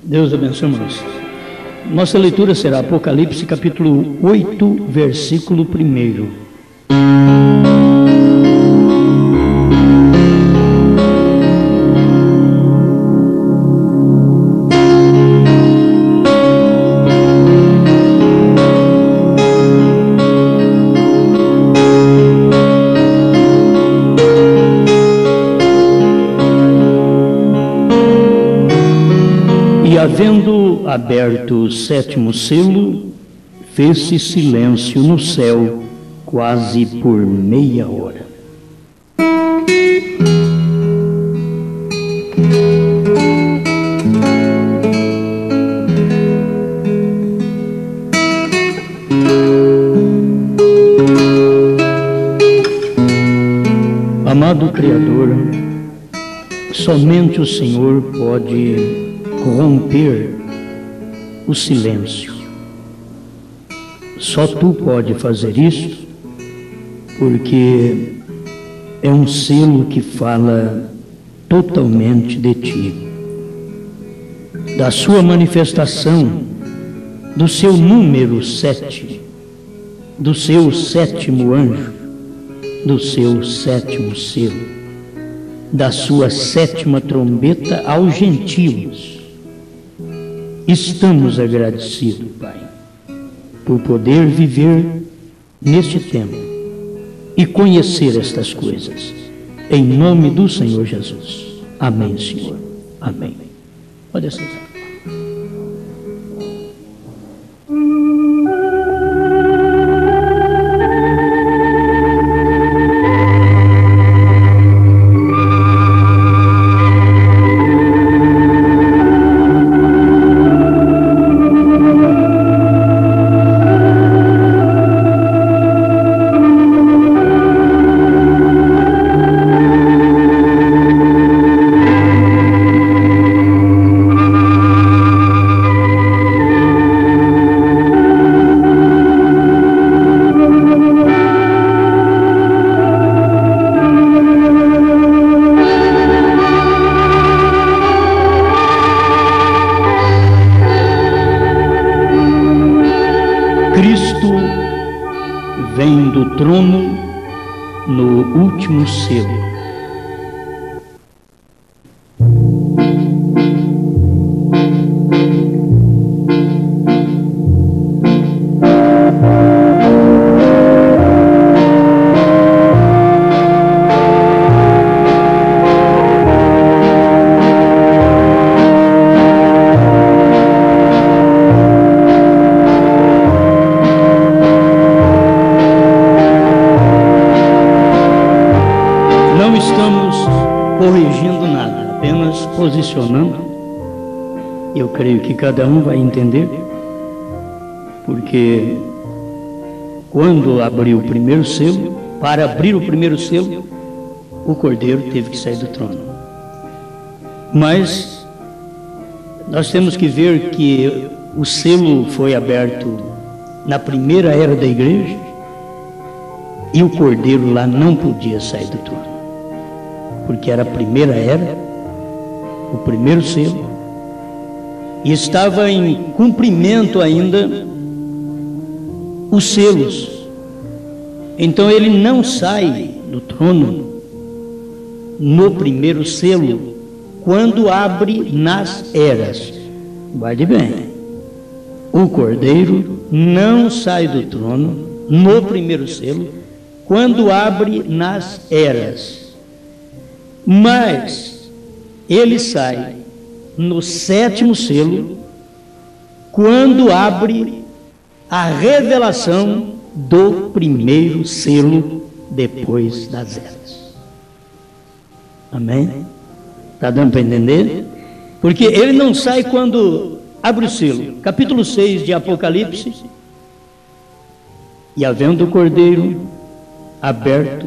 Deus abençoe nós. Nossa leitura será Apocalipse capítulo 8, versículo 1. Havendo aberto o sétimo selo, fez-se silêncio no céu quase por meia hora. Amado Criador, somente o Senhor pode romper o silêncio. Só tu pode fazer isso, porque é um selo que fala totalmente de ti, da sua manifestação, do seu número 7, do seu sétimo anjo, do seu sétimo selo, da sua sétima trombeta aos gentios. Estamos agradecidos, Pai, por poder viver neste tempo e conhecer estas coisas. Em nome do Senhor Jesus. Amém, Senhor. Amém. Pode aceitar. Cristo vem do trono no último selo. Corrigindo nada, apenas posicionando. Eu creio que cada um vai entender, porque quando abriu o primeiro selo, para abrir o primeiro selo, o Cordeiro teve que sair do trono. Mas nós temos que ver que o selo foi aberto na primeira era da igreja e o Cordeiro lá não podia sair do trono, porque era a primeira era, o primeiro selo, e estava em cumprimento ainda os selos. Então ele não sai do trono no primeiro selo quando abre nas eras. Guarde bem, o Cordeiro não sai do trono no primeiro selo quando abre nas eras. Mas ele sai no sétimo selo quando abre a revelação do primeiro selo depois das eras. Amém? Está dando para entender? Porque ele não sai quando abre o selo. Capítulo 6 de Apocalipse. E havendo o Cordeiro aberto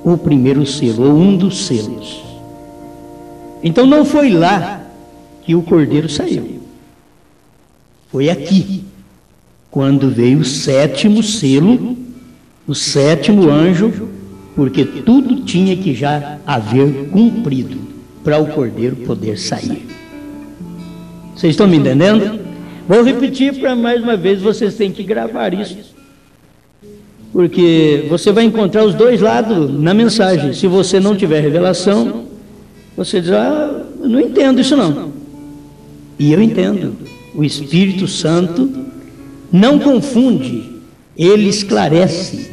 o primeiro selo, ou um dos selos. Então não foi lá que o Cordeiro saiu. Foi aqui, quando veio o sétimo selo, o sétimo anjo, porque tudo tinha que já haver cumprido para o Cordeiro poder sair. Vocês estão me entendendo? Vou repetir para mais uma vez, vocês têm que gravar isso. Porque você vai encontrar os dois lados na mensagem. Se você não tiver revelação, você diz, eu não entendo isso não. E eu entendo. O Espírito Santo não confunde, ele esclarece.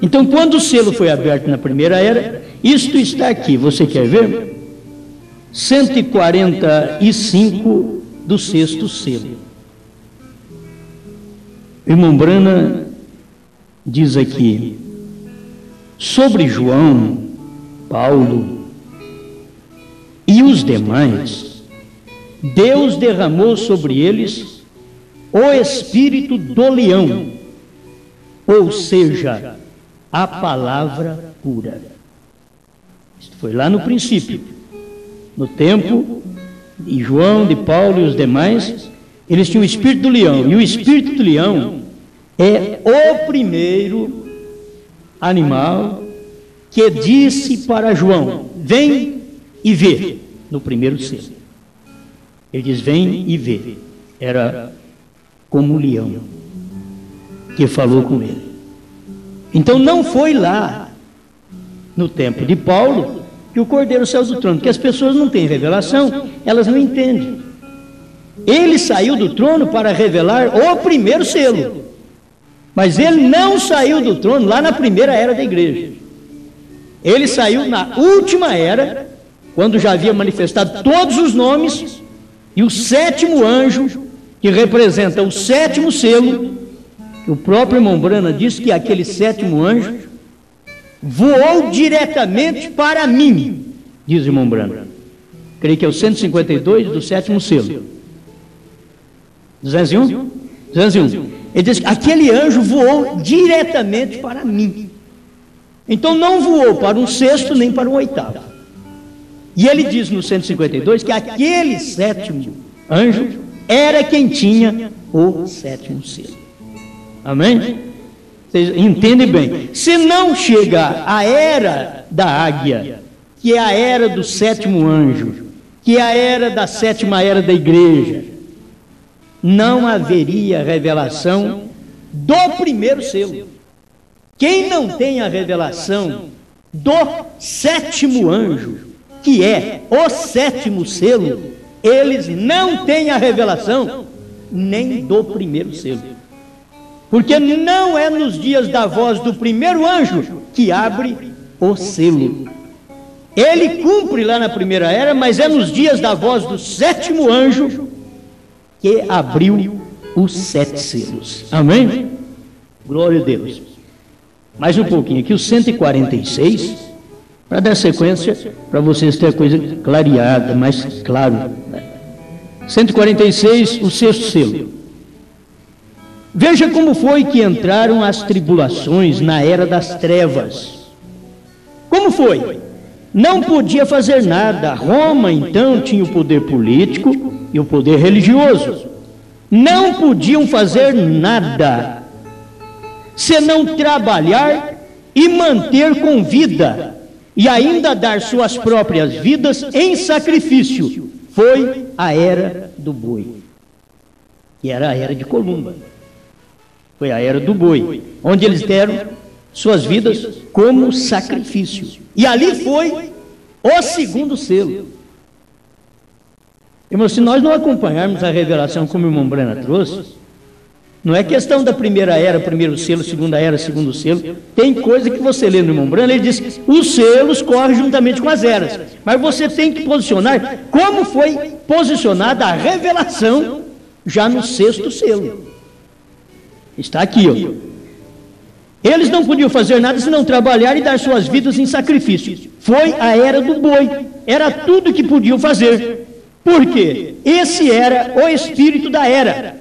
Então, quando o selo foi aberto na primeira era, isto está aqui, você quer ver? 145 do sexto selo. Irmão Brana diz aqui, sobre João, Paulo e os demais, Deus derramou sobre eles o espírito do leão, ou seja, a palavra pura. Isso foi lá no princípio, no tempo de João, de Paulo e os demais, eles tinham o espírito do leão, e o espírito do leão é o primeiro animal que disse para João, vem e vê, no primeiro selo. Ele diz, vem e vê. Era como um leão que falou com ele. Então não foi lá, no tempo de Paulo, que o Cordeiro saiu do trono, porque as pessoas não têm revelação, elas não entendem. Ele saiu do trono para revelar o primeiro selo, mas ele não saiu do trono lá na primeira era da igreja. Ele saiu na última era, quando já havia manifestado todos os nomes, e o sétimo anjo, que representa o sétimo selo, o próprio irmão Brana diz que aquele sétimo anjo voou diretamente para mim, diz o irmão Brana. Creio que é o 152 do sétimo selo. 201? 201. Ele diz que aquele anjo voou diretamente para mim. Então não voou para um sexto nem para um oitavo. E ele diz no 152 que aquele sétimo anjo era quem tinha o sétimo selo. Amém? Vocês entendem bem. Se não chega a era da águia, que é a era do sétimo anjo, que é a era da sétima era da igreja, não haveria revelação do primeiro selo. Quem não tem a revelação do sétimo anjo, que é o sétimo selo, eles não têm a revelação nem do primeiro selo. Porque não é nos dias da voz do primeiro anjo que abre o selo. Ele cumpre lá na primeira era, mas é nos dias da voz do sétimo anjo que abriu os 7 selos. Amém? Glória a Deus. Mais um pouquinho aqui, o 146, para dar sequência, para vocês terem a coisa clareada, mais claro. 146, o sexto selo. Veja como foi que entraram as tribulações na era das trevas. Como foi? Não podia fazer nada. Roma, então, tinha o poder político e o poder religioso. Não podiam fazer nada, senão trabalhar e manter com vida, e ainda dar suas próprias vidas em sacrifício. Foi a era do boi, que era a era de Columba. Foi a era do boi, onde eles deram suas vidas como sacrifício. E ali foi o segundo selo. Irmão, se nós não acompanharmos a revelação como o irmão Brana trouxe, não é questão da primeira era, primeiro selo, segunda era, segundo selo. Tem coisa que você lê no irmão Brana, ele diz que os selos correm juntamente com as eras. Mas você tem que posicionar como foi posicionada a revelação já no sexto selo. Está aqui, ó. Eles não podiam fazer nada senão trabalhar e dar suas vidas em sacrifício. Foi a era do boi. Era tudo que podiam fazer. Por quê? Esse era o espírito da era.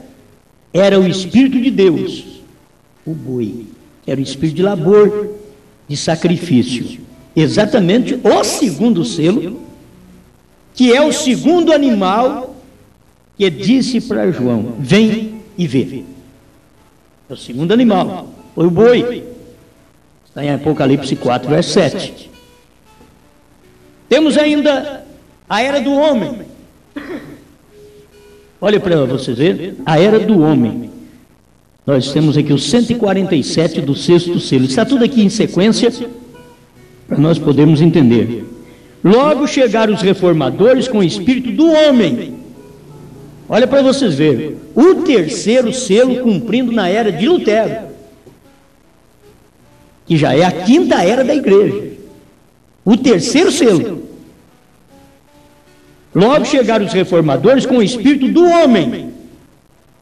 Era o espírito de Deus. O boi. Era o espírito de labor, de sacrifício. Exatamente o segundo selo, que é o segundo animal que disse para João, vem e vê. É o segundo animal. Foi o boi. Está em Apocalipse 4, verso 7. Temos ainda a era do homem. Olha para vocês verem, a era do homem. Nós temos aqui o 147 do sexto selo. Está tudo aqui em sequência, para nós podermos entender. Logo chegaram os reformadores com o espírito do homem. Olha para vocês verem, o terceiro selo cumprindo na era de Lutero, que já é a quinta era da igreja. O terceiro selo. Logo chegaram os reformadores com o espírito do homem,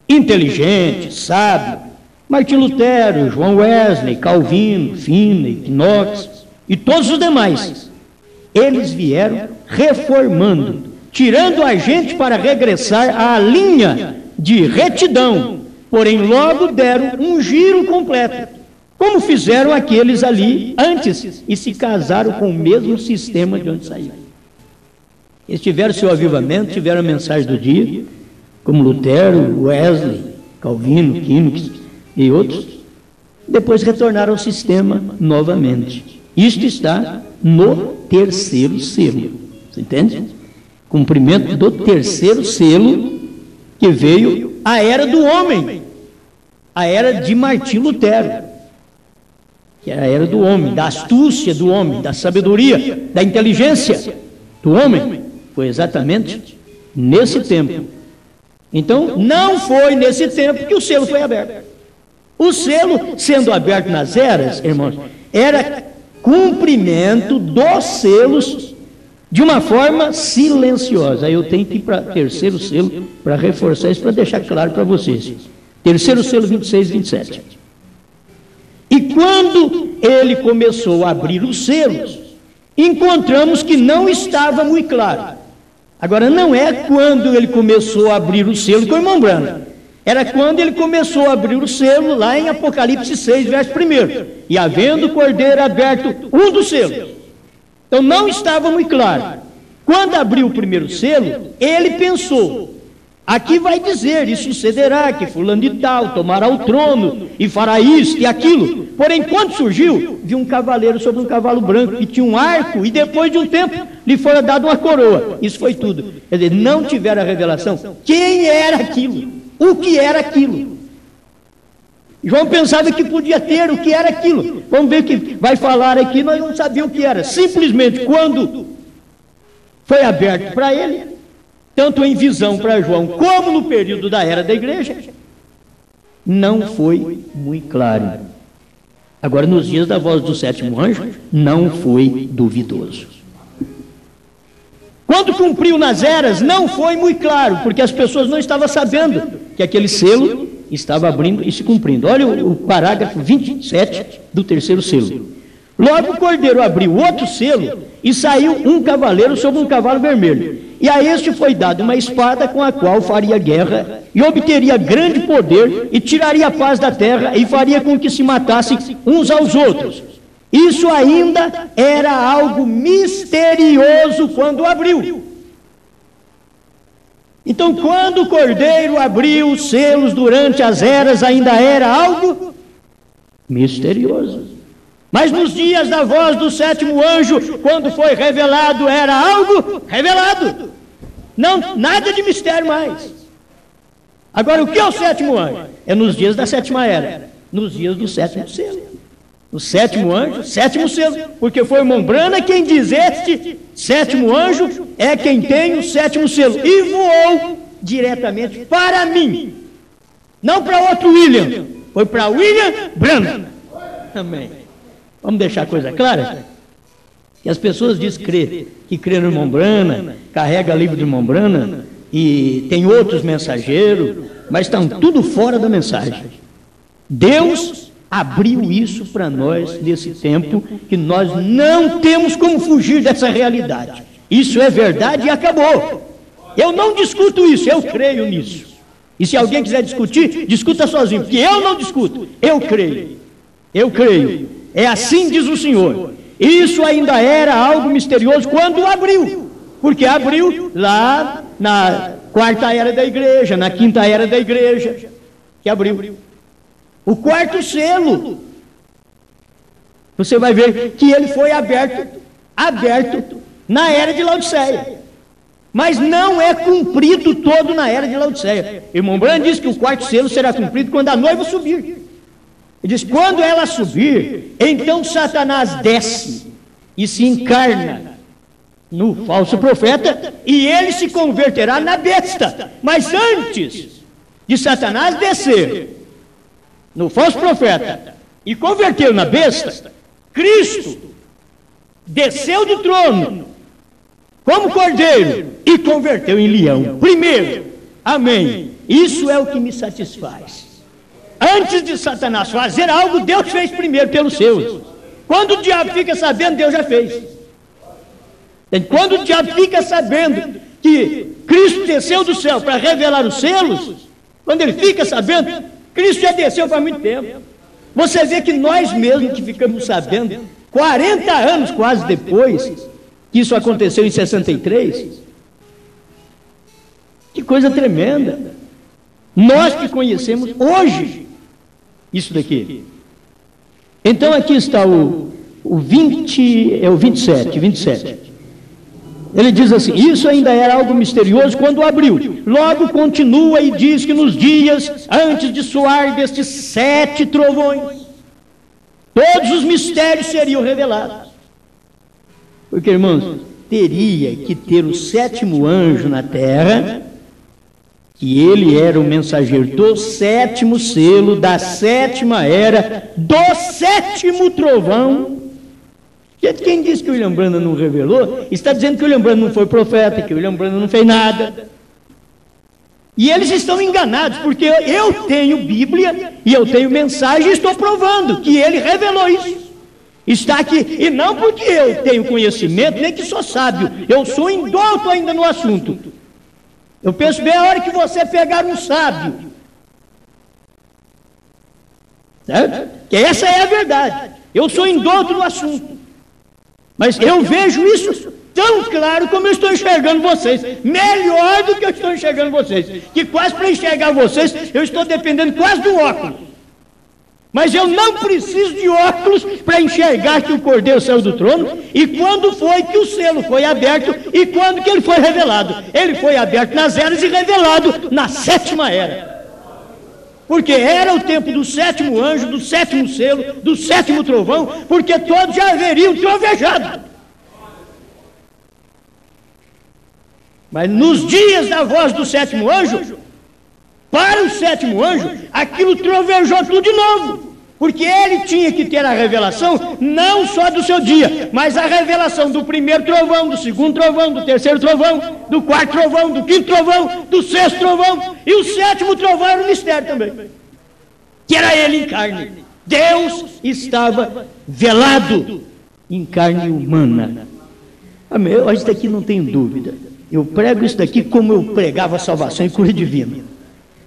inteligente, sábio, Martim Lutero, João Wesley, Calvino, Finney, Knox e todos os demais. Eles vieram reformando, tirando a gente para regressar à linha de retidão, porém logo deram um giro completo, como fizeram aqueles ali antes e se casaram com o mesmo sistema de onde saíram. Eles tiveram seu avivamento, tiveram a mensagem do dia, como Lutero, Wesley, Calvino, Knox e outros, depois retornaram ao sistema novamente. Isto está no terceiro selo, você entende? Cumprimento do terceiro selo, que veio a era do homem, a era de Martim Lutero, que é a era do homem, da astúcia do homem, da sabedoria, da inteligência do homem. Foi exatamente nesse tempo. Então, não foi nesse tempo que o selo foi aberto. O selo, sendo aberto nas eras, irmãos, era cumprimento dos selos de uma forma silenciosa. Aí eu tenho que ir para terceiro selo para reforçar isso, para deixar claro para vocês. Terceiro selo 26 e 27. E quando ele começou a abrir os selos, encontramos que não estava muito claro. Agora, não é quando ele começou a abrir o selo com o irmão Branham. Era quando ele começou a abrir o selo, lá em Apocalipse 6, verso 1. E havendo o cordeiro aberto um dos selos. Então, não estava muito claro. Quando abriu o primeiro selo, ele pensou, aqui vai dizer, e sucederá que fulano de tal tomará o trono, e fará isto e aquilo. Porém, quando surgiu, viu um cavaleiro sobre um cavalo branco, que tinha um arco, e depois de um tempo, lhe fora dado uma coroa. Isso foi tudo. Quer dizer, não tiveram a revelação. Quem era aquilo? O que era aquilo? João pensava que podia ter o que era aquilo. Vamos ver o que vai falar aqui, nós não sabíamos o que era. Simplesmente, quando foi aberto para ele, tanto em visão para João, como no período da era da igreja, não foi muito claro. Agora, nos dias da voz do sétimo anjo, não foi duvidoso. Quando cumpriu nas eras, não foi muito claro, porque as pessoas não estavam sabendo que aquele selo estava abrindo e se cumprindo. Olha o parágrafo 27 do terceiro selo. Logo o cordeiro abriu outro selo e saiu um cavaleiro sobre um cavalo vermelho. E a este foi dada uma espada com a qual faria guerra e obteria grande poder e tiraria a paz da terra e faria com que se matassem uns aos outros. Isso ainda era algo misterioso quando abriu. Então, quando o cordeiro abriu os selos durante as eras, ainda era algo misterioso. Mas nos dias da voz do sétimo anjo, quando foi revelado, era algo revelado. Não, nada de mistério mais. Agora, o que é o sétimo anjo? É nos dias da sétima era, nos dias do sétimo selo. O sétimo anjo, sétimo selo, porque foi o irmão Branham quem diz: este sétimo anjo é quem tem o sétimo selo, e voou diretamente para mim, não para outro William, foi para William Branham. Amém. Vamos deixar a coisa clara? Que as pessoas dizem que crê no irmão Branham, carrega livro do irmão Branham, e tem outros mensageiros, mas estão tudo fora da mensagem. Deus abriu isso para nós nesse tempo, que nós não temos como fugir dessa realidade. Isso é verdade e acabou. Eu não discuto isso, eu creio nisso. E se alguém quiser discutir, discuta sozinho, porque eu não discuto, eu creio. Eu creio. É assim diz o Senhor. Isso ainda era algo misterioso quando abriu, porque abriu lá na quarta era da igreja, na quinta era da igreja, que abriu. O quarto selo, você vai ver que ele foi aberto na era de Laodiceia. mas não é cumprido todo na era de Laodiceia. Irmão Branham diz que o quarto selo será cumprido quando a noiva subir. Ele diz, quando ela subir, então Satanás desce e se encarna no falso profeta, e ele se converterá na besta. Mas antes de Satanás descer no falso profeta e converteu na besta, Cristo desceu do trono como cordeiro e converteu em leão. Primeiro, amém. Isso é o que me satisfaz. Antes de Satanás fazer algo, Deus fez primeiro pelos seus. Quando o diabo fica sabendo, Deus já fez. Quando o diabo fica sabendo que Cristo desceu do céu para revelar os selos, quando ele fica sabendo, Cristo já desceu para muito tempo. Você vê que nós mesmos que ficamos sabendo, 40 anos quase depois, que isso aconteceu em 63, que coisa tremenda. Nós que conhecemos hoje isso daqui. Então aqui está o 27. Ele diz assim, isso ainda era algo misterioso quando abriu. Logo continua e diz que nos dias antes de soar destes 7 trovões, todos os mistérios seriam revelados. Porque, irmãos, teria que ter o 7º anjo na terra, que ele era o mensageiro do 7º selo, da 7ª era, do 7º trovão. Quem disse que o William Branham não revelou, está dizendo que o William Branham não foi profeta, que o William Branham não fez nada. E eles estão enganados, porque eu tenho Bíblia e eu tenho mensagem e estou provando que ele revelou isso. Está aqui, e não porque eu tenho conhecimento, nem que sou sábio, eu sou indouto ainda no assunto. Eu penso bem a hora que você pegar um sábio, certo? Que essa é a verdade. Eu sou indouto no assunto, mas eu vejo isso tão claro como eu estou enxergando vocês, melhor do que eu estou enxergando vocês, que quase para enxergar vocês, eu estou dependendo quase do óculos. Mas eu não preciso de óculos para enxergar que o Cordeiro saiu do trono, e quando foi que o selo foi aberto, e quando que ele foi revelado. Ele foi aberto nas eras e revelado na 7ª era. Porque era o tempo do 7º anjo, do 7º selo, do 7º trovão, porque todos já haveriam trovejado. Mas nos dias da voz do 7º anjo, para o 7º anjo, aquilo trovejou tudo de novo, porque ele tinha que ter a revelação, não só do seu dia, mas a revelação do 1º trovão, do 2º trovão, do 3º trovão, do 4º trovão, do 5º trovão, do 6º trovão, e o 7º trovão era um mistério também, que era ele em carne. Deus estava velado em carne humana. Amém? Isso daqui não tenho dúvida. Eu prego isso daqui como eu pregava a salvação e cura divina.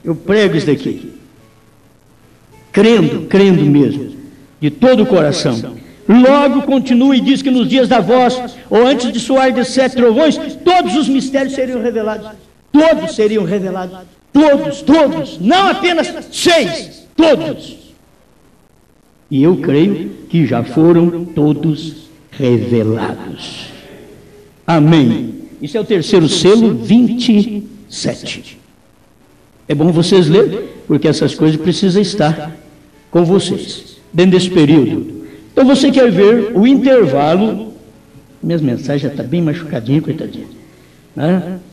Eu prego isso daqui, crendo mesmo, de todo o coração. Logo continua e diz que nos dias da voz, ou antes de soar de 7 trovões, todos os mistérios seriam revelados. Todos seriam revelados. Todos. Não apenas 6, todos. E eu creio que já foram todos revelados. Amém. Isso é o 3º selo, 27. É bom vocês lerem, porque essas coisas precisam estar com vocês, dentro desse período. Então você quer ver o intervalo, minhas mensagens já estão bem machucadinhas, coitadinha.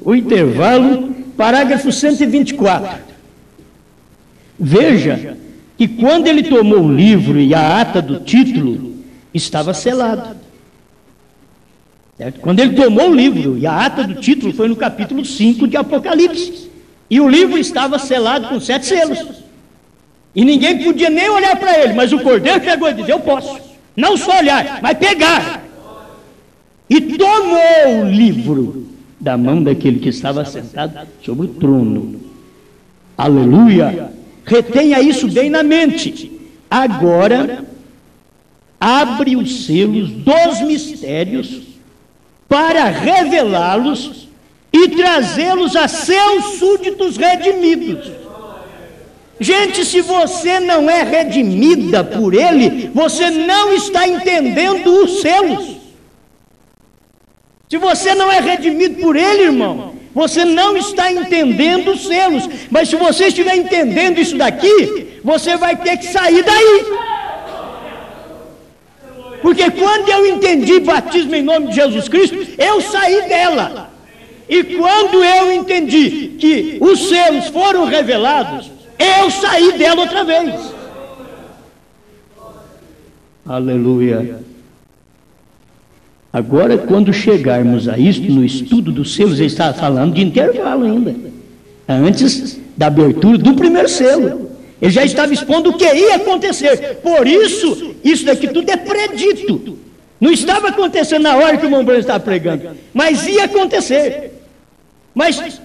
O intervalo, parágrafo 124. Veja que quando ele tomou o livro e a ata do título, estava selado. Certo? Quando ele tomou o livro e a ata do título, foi no capítulo 5 de Apocalipse. E o livro estava selado com 7 selos. E ninguém podia nem olhar para ele, mas o Cordeiro chegou e disse, eu posso. Não só olhar, mas pegar. E tomou o livro da mão daquele que estava sentado sobre o trono. Aleluia! Retenha isso bem na mente. Agora, abre os selos dos mistérios para revelá-los e trazê-los a seus súditos redimidos. Gente, se você não é redimida por ele, você não está entendendo os selos. Se você não é redimido por Ele, irmão, você não está entendendo os selos. Mas se você estiver entendendo isso daqui, você vai ter que sair daí. Porque quando eu entendi batismo em nome de Jesus Cristo, eu saí dela. E quando eu entendi que os selos foram revelados, eu saí dela outra vez. Aleluia. Agora, quando chegarmos a isso, no estudo dos selos, ele está falando de intervalo ainda, antes da abertura do primeiro selo. Ele já estava expondo o que ia acontecer. Por isso, isso daqui tudo é predito. Não estava acontecendo na hora que o irmão Branham estava pregando, mas ia acontecer. Mas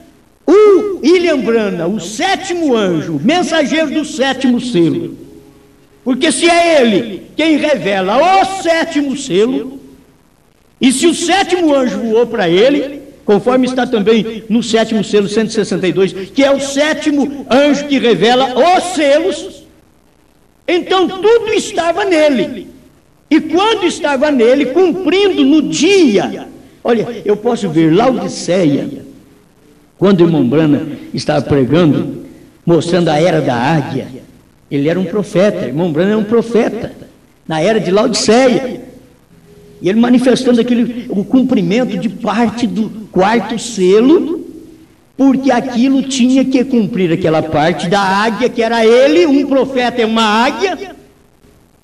o William Branham, o sétimo anjo, mensageiro do sétimo selo, porque se é ele quem revela o sétimo selo, e se o sétimo anjo voou para ele, conforme está também no sétimo selo 162, que é o sétimo anjo que revela os selos, então tudo estava nele. E quando estava nele, cumprindo no dia, olha, eu posso ver Laodiceia, quando o irmão Branham estava pregando, mostrando a era da águia, ele era um profeta, o irmão Branham era um profeta, na era de Laodiceia. E ele manifestando o cumprimento de parte do quarto selo, porque aquilo tinha que cumprir aquela parte da águia, que era ele, um profeta é uma águia,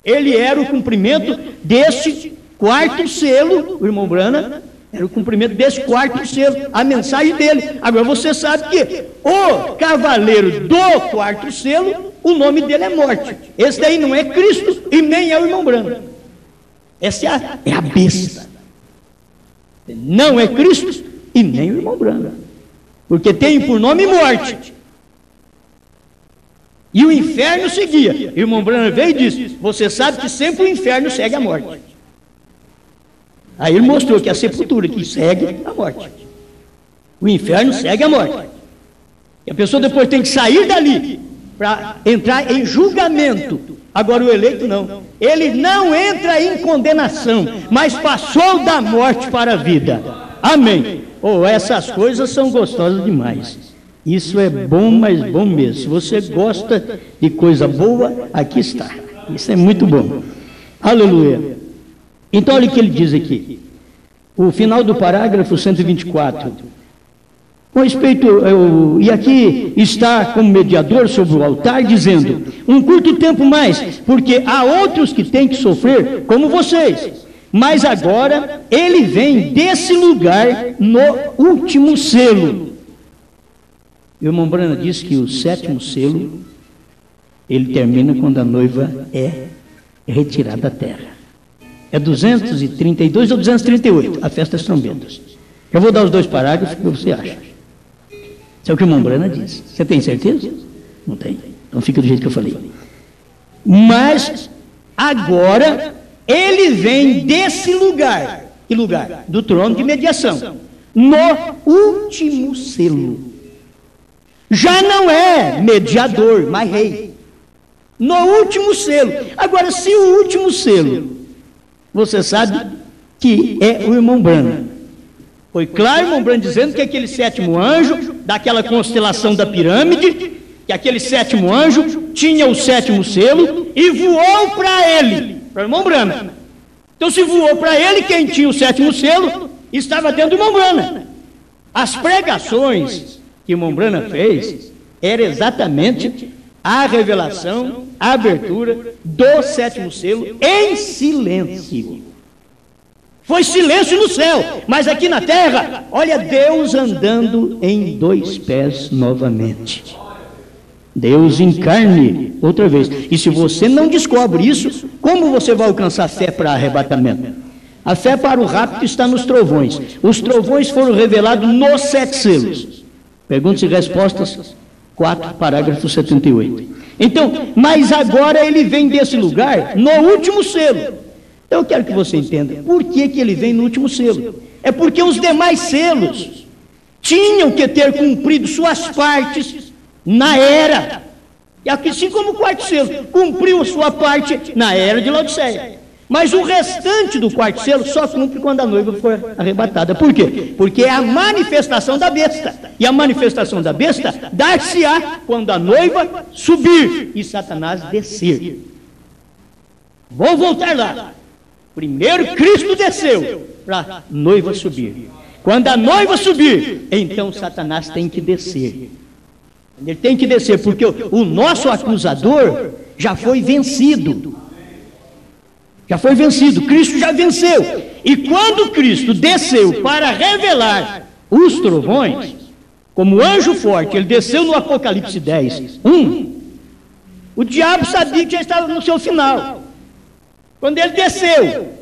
ele era o cumprimento desse quarto selo, o irmão Branham era o cumprimento desse quarto selo, a mensagem dele. Agora você sabe que o cavaleiro do quarto selo, o nome dele é morte. Esse daí não é Cristo e nem é o irmão Branham. Essa é a besta. Não é Cristo e nem o irmão Branham. Porque tem por nome morte. E o inferno seguia. O irmão Branham veio e disse: você sabe que sempre o inferno segue a morte. Aí ele mostrou que a sepultura que segue a morte. O inferno segue a morte. E a pessoa depois tem que sair dali para entrar em julgamento. Agora o eleito não. Ele não entra em condenação, mas passou da morte para a vida. Amém. Oh, essas coisas são gostosas demais. Isso é bom, mas bom mesmo. Se você gosta de coisa boa, aqui está. Isso é muito bom. Aleluia. Então olha o que ele diz aqui. O final do parágrafo 124. Com respeito, e aqui está como mediador sobre o altar, dizendo: um curto tempo mais, porque há outros que têm que sofrer, como vocês. Mas agora ele vem desse lugar no último selo. O irmão Branham diz que o sétimo selo, ele termina quando a noiva é retirada da terra. É 232 ou 238, a festa das trombetas. Eu vou dar os dois parágrafos, o que você acha? Isso é o que o irmão Branham diz. Você tem certeza? Não tem. Então fica do jeito que eu falei. Mas, agora, ele vem desse lugar. Que lugar? Do trono de mediação. No último selo. Já não é mediador, mas rei. No último selo. Agora, se o último selo, você sabe que é o irmão Branham. Foi claro, irmão Branham, dizendo que aquele sétimo anjo, daquela constelação da pirâmide, que aquele sétimo anjo tinha o sétimo selo e voou para ele, para o irmão Branham. Então, se voou para ele, quem tinha o sétimo selo estava dentro do irmão Branham. As pregações que o irmão Branham fez era exatamente a revelação, a abertura do sétimo selo em silêncio. Foi silêncio no céu, mas aqui na terra, olha Deus andando em dois pés novamente. Deus em carne, outra vez. E se você não descobre isso, como você vai alcançar fé para arrebatamento? A fé para o rapto está nos trovões. Os trovões foram revelados nos 7 selos. Perguntas e respostas, 4, parágrafo 78. Então, mas agora ele vem desse lugar no último selo. Então eu quero que você entenda, por que ele vem no último selo? É porque os demais selos tinham que ter cumprido suas partes na era. E aqui, assim como o quarto selo cumpriu sua parte na era de Laodiceia. Mas o restante do quarto selo só cumpre quando a noiva for arrebatada. Por quê? Porque é a manifestação da besta. E a manifestação da besta dar-se-á quando a noiva subir e Satanás descer. Vou voltar lá. Primeiro Cristo desceu para a noiva subir. Quando a noiva subir, então Satanás tem que descer. Ele tem que descer, porque o nosso acusador já foi vencido. Já foi vencido, Cristo já venceu. E quando Cristo desceu para revelar os trovões, como anjo forte, ele desceu no Apocalipse 10, 1. O diabo sabia que já estava no seu final. Quando ele desceu,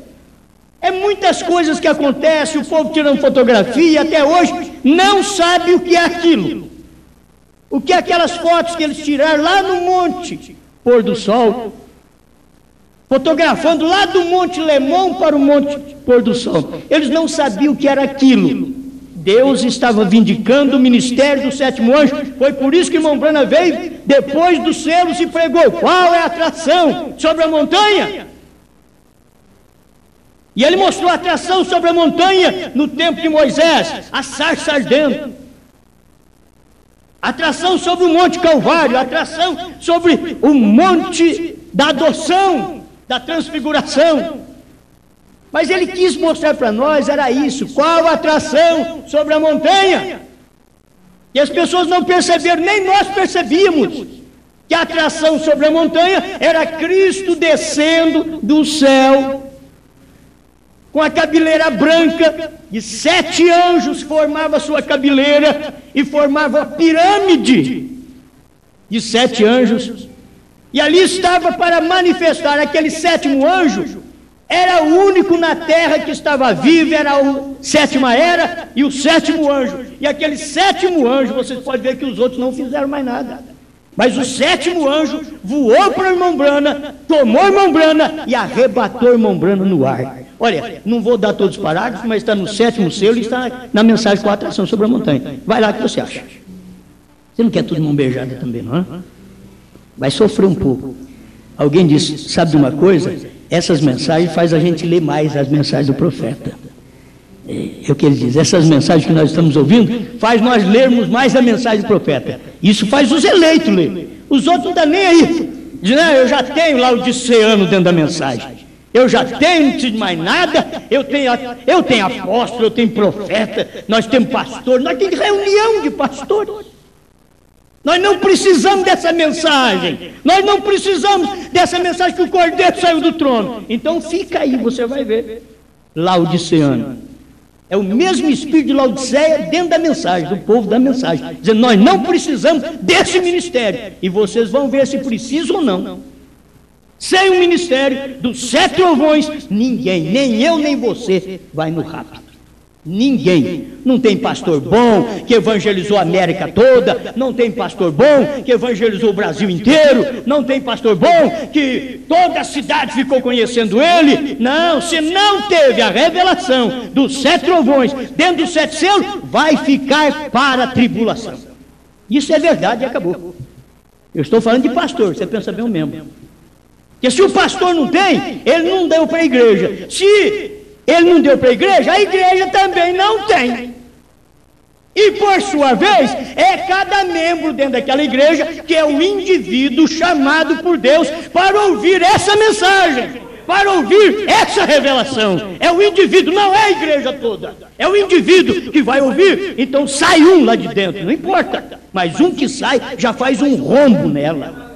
é muitas coisas que acontecem, o povo tirando fotografia, até hoje não sabe o que é aquilo. O que é aquelas fotos que eles tiraram lá no monte, pôr do sol, fotografando lá do Monte Lemon para o Monte Pôr do Sol. Eles não sabiam o que era aquilo. Deus estava vindicando o ministério do sétimo anjo. Foi por isso que irmão Branham veio depois dos selos e pregou. Qual é a atração sobre a montanha? E ele mostrou a atração sobre a montanha no tempo de Moisés, a sarça ardendo. Atração sobre o Monte Calvário, atração sobre o Monte da Adoção, da transfiguração. Mas ele quis mostrar para nós, era isso, qual a atração sobre a montanha. E as pessoas não perceberam, nem nós percebíamos, que a atração sobre a montanha era Cristo descendo do céu, com a cabeleira branca, e 7 anjos formavam a sua cabeleira, e formavam a pirâmide de 7 anjos. E ali estava para manifestar aquele 7º anjo, era o único na terra que estava vivo, era a 7ª era e o 7º anjo. E aquele 7º anjo, vocês podem ver que os outros não fizeram mais nada. Mas o 7º anjo voou para o irmão Branham, tomou o irmão Branham e arrebatou o irmão Branham no ar. Olha, não vou dar todos os parágrafos, mas está no 7º selo e está na mensagem com a atração sobre a montanha. Vai lá, o que você acha? Você não quer tudo mão beijada também, não é? Vai sofrer um pouco. Alguém disse, sabe de uma coisa? Essas mensagens faz a gente ler mais as mensagens do profeta. É o que ele diz, essas mensagens que nós estamos ouvindo, faz nós lermos mais a mensagem do profeta. Isso faz os eleitos ler. Os outros não estão nem aí. Dizem, não, eu já tenho lá o disceano dentro da mensagem. Eu já tenho, não preciso de mais nada. Eu tenho apóstolo, eu tenho profeta, nós temos pastor, nós temos reunião de pastores. Nós não precisamos dessa mensagem. Nós não precisamos dessa mensagem que o Cordeiro saiu do trono. Então fica aí, você vai ver. Laodiceano. É o mesmo espírito de Laodiceia dentro da mensagem, do povo da mensagem. Dizendo, nós não precisamos desse ministério. E vocês vão ver se precisa ou não. Sem o ministério dos 7 trovões, ninguém, nem eu nem você, vai no rapto. Ninguém. Não tem pastor bom que evangelizou a América toda, não tem pastor bom que evangelizou o Brasil inteiro, não tem pastor bom que toda a cidade ficou conhecendo ele. Não, se não teve a revelação dos 7 trovões dentro dos 7 selos, vai ficar para a tribulação. Isso é verdade e acabou. Eu estou falando de pastor, você pensa bem o mesmo. Porque se o pastor não tem, ele não deu para a igreja. Se ele não deu para a igreja também não tem. E por sua vez, é cada membro dentro daquela igreja que é o indivíduo chamado por Deus para ouvir essa mensagem, para ouvir essa revelação. É o indivíduo, não é a igreja toda. É o indivíduo que vai ouvir. Então sai um lá de dentro, não importa. Mas um que sai já faz um rombo nela.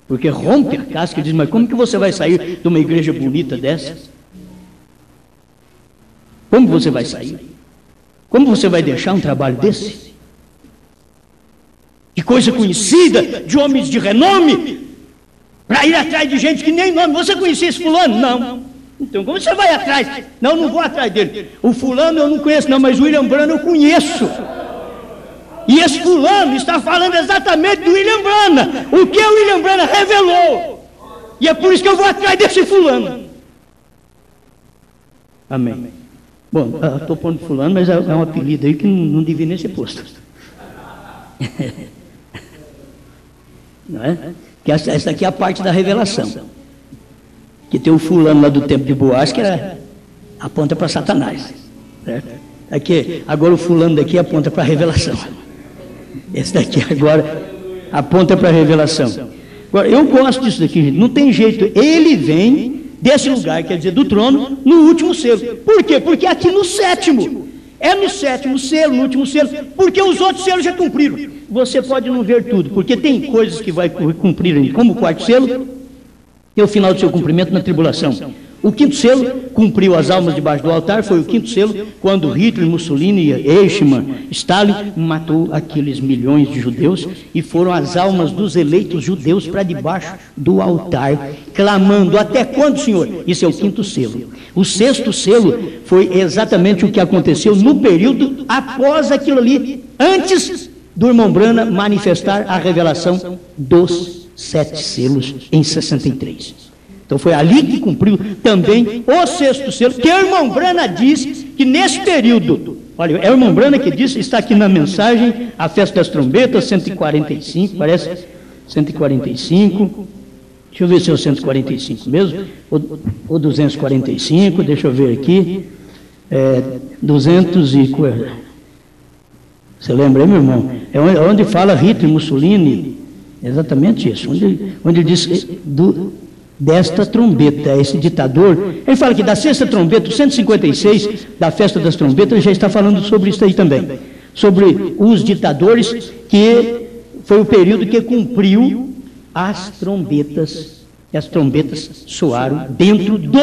Porque rompe a casca e diz, mas como que você vai sair de uma igreja bonita dessa? Como você vai sair? Como você vai deixar um trabalho desse? De coisa conhecida, de homens de renome, para ir atrás de gente que nem nome. Você conhecia esse fulano? Não. Então como você vai atrás? Não vou atrás dele. O fulano eu não conheço não, mas o William Branham eu conheço. E esse fulano está falando exatamente do William Branham, o que o William Branham revelou. E é por isso que eu vou atrás desse fulano. Amém. Bom, estou pondo fulano, mas é um apelido aí que não devia nem ser posto. Não é? Que essa aqui é a parte da revelação. Que tem o fulano lá do tempo de Boaz, que era, aponta para Satanás. Certo? Aqui, agora o fulano daqui aponta para a revelação. Esse daqui agora aponta para a revelação. Agora, eu gosto disso daqui, gente. Não tem jeito. Ele vem desse lugar, quer dizer, do trono, no último selo. Por quê? Porque aqui no sétimo. É no sétimo selo, no último selo, porque os outros selos já cumpriram. Você pode não ver tudo, porque tem coisas que vai cumprir ainda, como o quarto selo, é o final do seu cumprimento na tribulação. O quinto selo cumpriu as almas debaixo do altar, foi o quinto selo, quando Hitler, Mussolini, Eichmann, Stalin matou aqueles milhões de judeus, e foram as almas dos eleitos judeus para debaixo do altar, clamando: até quando, Senhor? Isso é o quinto selo. O sexto selo foi exatamente o que aconteceu no período após aquilo ali, antes do irmão Branham manifestar a revelação dos 7 selos em 63. Então foi ali que cumpriu também o sexto selo, que o irmão Branham diz que nesse período, olha, é o irmão Branham que diz, está aqui na mensagem, a festa das trombetas, 145, parece 145, deixa eu ver se é o 145 mesmo, ou 245, deixa eu ver aqui, 200 e... Você lembra aí, meu irmão? É onde fala Hitler, Mussolini, exatamente isso, onde ele diz desta trombeta, esse ditador, ele fala que da sexta trombeta, 156, da festa das trombetas, ele já está falando sobre isso aí também, sobre os ditadores, que foi o período que cumpriu as trombetas, e as trombetas soaram dentro do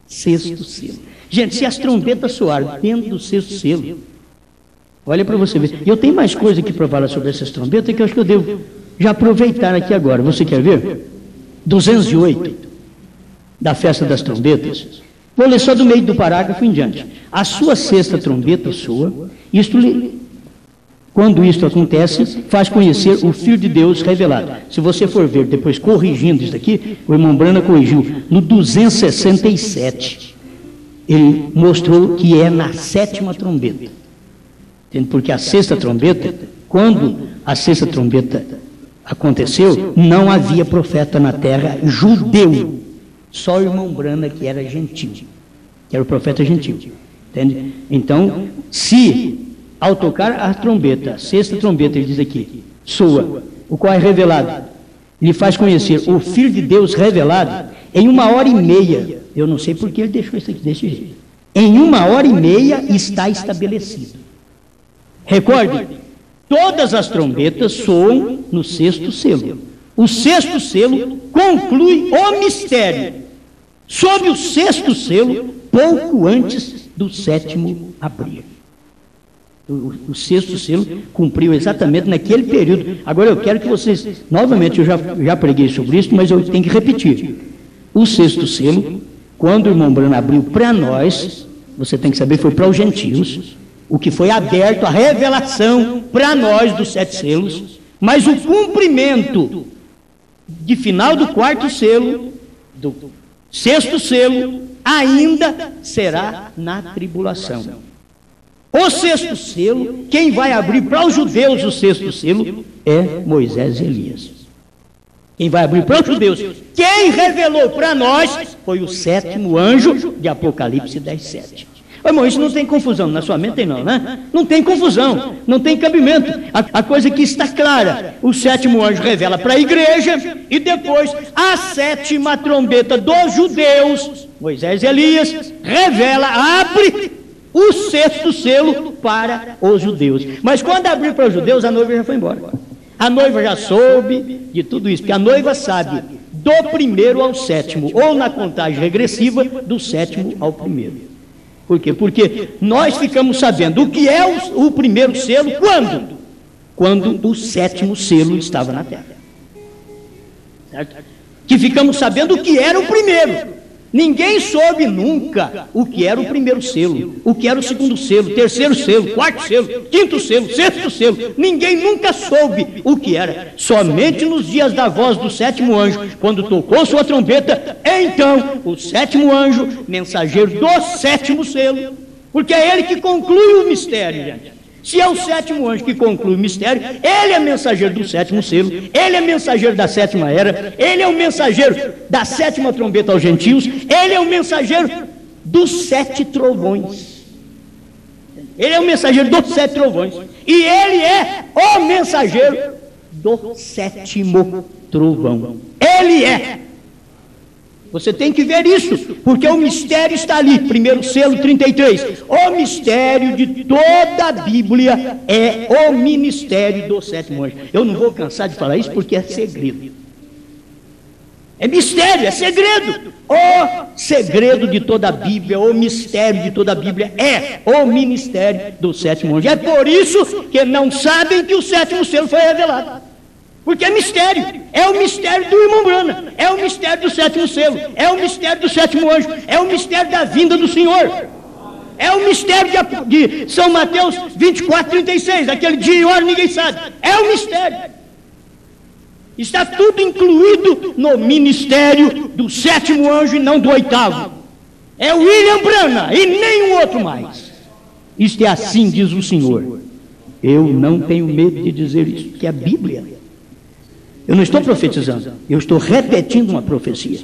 sexto selo. Gente, se as trombetas soaram dentro do sexto selo, olha para você ver, eu tenho mais coisa aqui para falar sobre essas trombetas, que eu acho que eu devo já aproveitar aqui agora. Você quer ver? 208, da festa das trombetas. Vou ler só do meio do parágrafo em diante. A sua sexta trombeta soa, quando isto acontece, faz conhecer o Filho de Deus revelado. Se você for ver depois, corrigindo isso daqui, o irmão Branham corrigiu, no 267, ele mostrou que é na sétima trombeta. Entende? Porque a sexta trombeta, quando a sexta trombeta aconteceu, não havia profeta na terra judeu, só o irmão Branham que era gentil, que era o profeta gentil, entende? Então, se ao tocar a trombeta, a sexta trombeta, ele diz aqui, soa, o qual é revelado, lhe faz conhecer o Filho de Deus revelado, em 1h30, eu não sei porque ele deixou isso aqui desse jeito, em 1h30 está estabelecido. Recorde, todas as trombetas soam no sexto selo. O sexto selo conclui o mistério. Sob o sexto selo, pouco antes do sétimo abrir. O sexto selo cumpriu exatamente naquele período. Agora eu quero que vocês, novamente, eu já preguei sobre isso, mas eu tenho que repetir. O sexto selo, quando o irmão Branham abriu para nós, você tem que saber, foi para os gentios, o que foi aberto, a revelação para nós dos 7 selos, mas o cumprimento de final do quarto selo, do sexto selo, ainda será na tribulação. O sexto selo, quem vai abrir para os judeus o sexto selo é Moisés e Elias. Quem vai abrir para os judeus, quem revelou para nós foi o 7º anjo de Apocalipse 10:7. Irmão, isso não tem confusão, na sua mente tem não, né? Não tem confusão, não tem cabimento. A coisa aqui está clara. O 7º anjo revela para a igreja, e depois a 7ª trombeta dos judeus, Moisés e Elias, revela, abre o sexto selo para os judeus. Mas quando abriu para os judeus, a noiva já foi embora. A noiva já soube de tudo isso, porque a noiva sabe do 1º ao 7º, ou na contagem regressiva, do 7º ao 1º. Por quê? Porque nós ficamos sabendo o que é o 1º selo, quando? Quando o 7º selo estava na terra. Certo? Que ficamos sabendo o que era o 1º. Ninguém soube nunca o que era o 1º selo, o que era o 2º selo, 3º selo, 4º selo, 5º selo, 6º selo. Ninguém nunca soube o que era. Somente nos dias da voz do 7º anjo, quando tocou sua trombeta, então o 7º anjo, mensageiro do 7º selo, porque é ele que conclui o mistério, gente. Se é o sétimo anjo que conclui o mistério, ele é mensageiro do sétimo selo, ele é mensageiro da sétima era, ele é o mensageiro da sétima trombeta aos gentios, ele é o mensageiro dos 7 trovões. Ele é o mensageiro dos 7 trovões. E ele é o mensageiro do 7º trovão. Ele é. Você tem que ver isso, porque o mistério está ali, 1º selo 33. O mistério de toda a Bíblia é o ministério do 7º anjo. Eu não vou cansar de falar isso porque é segredo. É mistério, é segredo. O segredo de toda a Bíblia, o mistério de toda a Bíblia é o ministério do 7º anjo. É por isso que não sabem que o 7º selo foi revelado. Porque é mistério, é o mistério do irmão Brana, é o mistério do 7º selo, é o mistério do 7º anjo, é o mistério da vinda do Senhor, é o mistério de São Mateus 24, 36, aquele dia e hora ninguém sabe, é o mistério. Está tudo incluído no ministério do 7º anjo e não do 8º. É William Brana e nenhum outro mais. Isto é assim, diz o Senhor. Eu não tenho medo de dizer isso, que é a Bíblia. Eu não estou profetizando, eu estou repetindo uma profecia.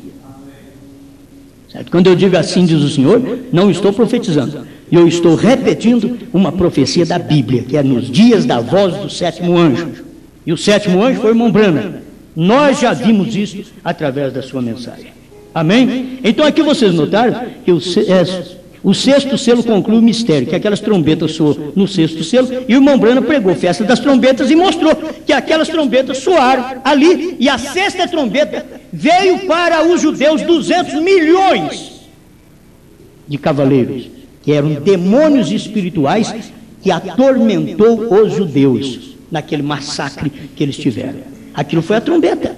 Certo? Quando eu digo assim, diz o Senhor, não estou profetizando. Eu estou repetindo uma profecia da Bíblia, que é nos dias da voz do 7º anjo. E o 7º anjo foi o irmão Brana. Nós já vimos isso através da sua mensagem. Amém? Então aqui vocês notaram que o 6º selo conclui o mistério, que aquelas trombetas soam no 6º selo, e o irmão Brana pregou a festa das trombetas e mostrou que aquelas trombetas soaram ali, e a 6ª trombeta veio para os judeus 200 milhões de cavaleiros, que eram demônios espirituais que atormentou os judeus naquele massacre que eles tiveram. Aquilo foi a trombeta.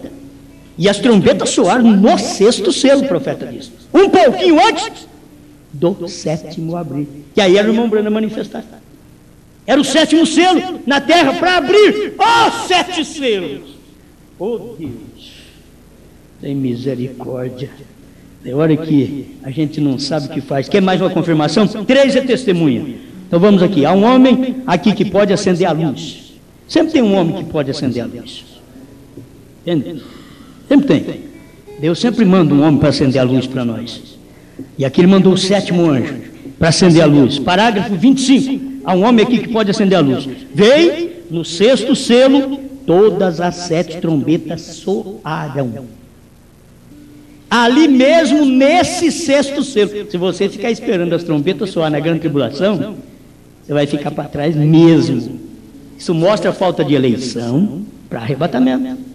E as trombetas soaram no 6º selo, o profeta disse. Um pouquinho antes do 7º abrir, que aí era o irmão Brana manifestar. Era o 7º selo na terra para abrir os 7 selos. Oh Deus, tem misericórdia. É hora que a gente não sabe o que faz. Quer mais uma confirmação? 3 é testemunha. Então vamos aqui. Há um homem aqui que pode acender a luz. Sempre tem um homem que pode acender a luz. Entende? Sempre tem. Deus sempre manda um homem para acender a luz para nós. E aqui ele mandou o 7º anjo para acender a luz. Parágrafo 25. Há um homem aqui que pode acender a luz. Veio no 6º selo, todas as 7 trombetas soaram. Ali mesmo, nesse 6º selo. Se você ficar esperando as trombetas soar na grande tribulação, você vai ficar para trás mesmo. Isso mostra a falta de eleição para arrebatamento.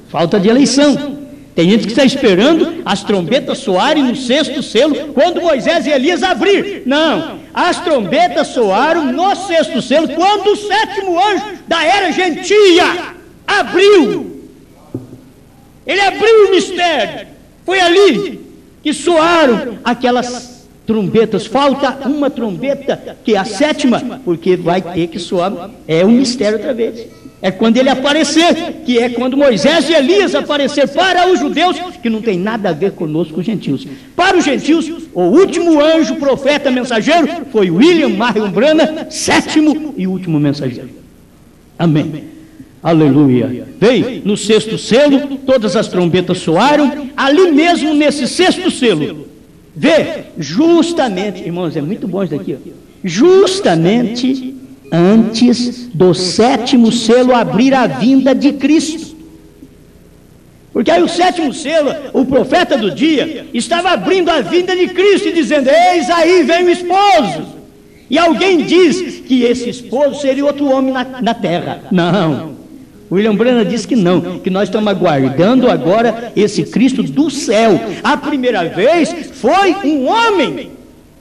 Falta de eleição. Tem gente que está esperando as trombetas soarem no 6º selo, quando Moisés e Elias abrir. Não, as trombetas soaram no 6º selo, quando o 7º anjo da era gentia abriu. Ele abriu o mistério. Foi ali que soaram aquelas trombetas. Falta uma trombeta, que é a 7ª, porque vai ter que soar. É um mistério outra vez. É quando ele aparecer, que é quando Moisés e Elias aparecer para os judeus, que não tem nada a ver conosco, os gentios. Para os gentios, o último anjo, profeta, mensageiro, foi William Marion Brana, 7º e último mensageiro. Amém. Aleluia. Veio no 6º selo, todas as trombetas soaram, ali mesmo nesse 6º selo. Vê, justamente, irmãos, é muito bom isso daqui, ó. Justamente antes do 7º selo abrir a vinda de Cristo. Porque aí o 7º selo, o profeta do dia, estava abrindo a vinda de Cristo e dizendo: eis aí vem o esposo. E alguém diz que esse esposo seria outro homem na terra. Não. William Brana diz que não, que nós estamos aguardando agora esse Cristo do céu. A primeira vez foi um homem.